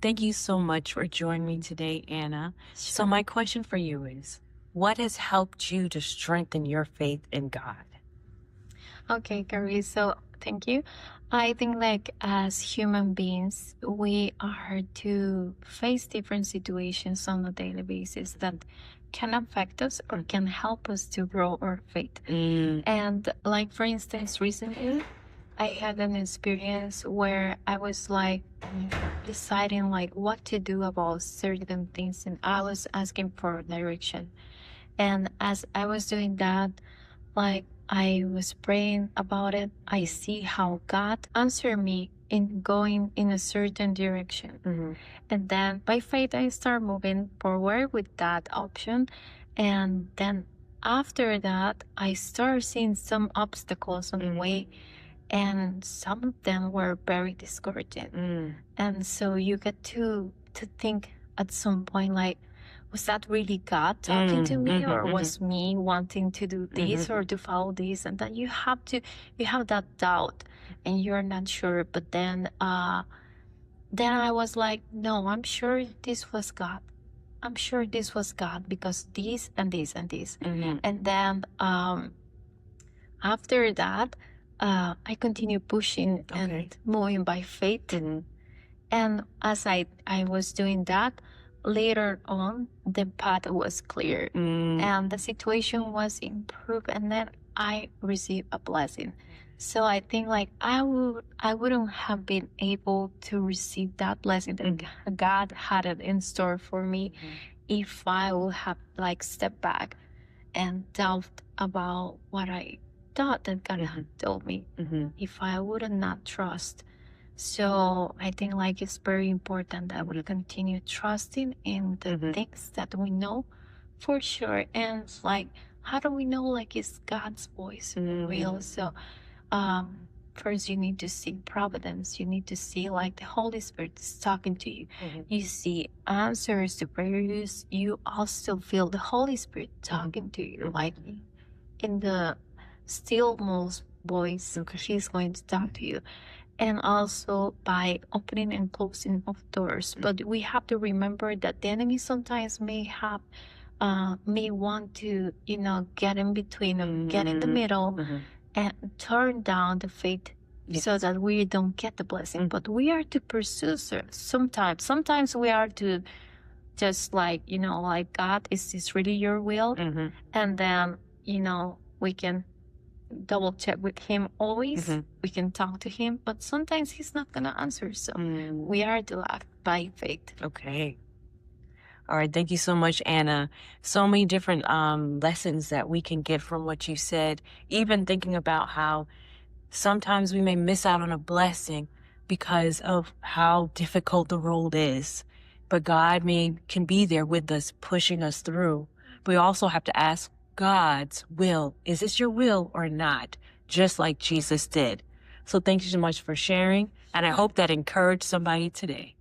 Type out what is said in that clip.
Thank you so much for joining me today, Anna. So my question for you is, what has helped you to strengthen your faith in God? Okay, Carrie. So thank you. I think like as human beings, we are to face different situations on a daily basis that can affect us or can help us to grow our faith. And like for instance, recently I had an experience where I was like deciding like what to do about certain things and I was asking for direction. And as I was doing that, like I was praying about it, I see how God answered me in going in a certain direction. And then by faith, I start moving forward with that option. And then after that, I start seeing some obstacles on the way, and some of them were very discouraging. And so you get to think at some point like, was that really God talking to me, or was me wanting to do this or to follow this? And then you have that doubt, and you're not sure. But then I was like, no, I'm sure this was God. I'm sure this was God because this and this and this. And then after that, I continue pushing and moving by faith. And as I was doing that, later on, the path was clear and the situation was improved. And then I received a blessing. So I think like I wouldn't have been able to receive that blessing that God had it in store for me if I would have like stepped back and doubt about what I thought that God had told me. If I would not trust. So I think like it's very important that we continue trusting in the things that we know for sure. And like, how do we know like it's God's voice real? So first you need to see providence. You need to see like the Holy Spirit is talking to you. You see answers to prayers. You also feel the Holy Spirit talking to you, like in the still most voice. He's going to talk to you. And also by opening and closing of doors. But we have to remember that the enemy sometimes may want to, get in between and get in the middle and turn down the faith so that we don't get the blessing. But we are to pursue sometimes we are to just like, like, God, is this really your will? And then, we can double check with him always. We can talk to him, but sometimes he's not going to answer. So we are to act by faith. Okay. All right. Thank you so much, Anna. So many different lessons that we can get from what you said, even thinking about how sometimes we may miss out on a blessing because of how difficult the road is. But God can be there with us, pushing us through. We also have to ask God's will. Is this your will or not? Just like Jesus did. So thank you so much for sharing. And I hope that encouraged somebody today.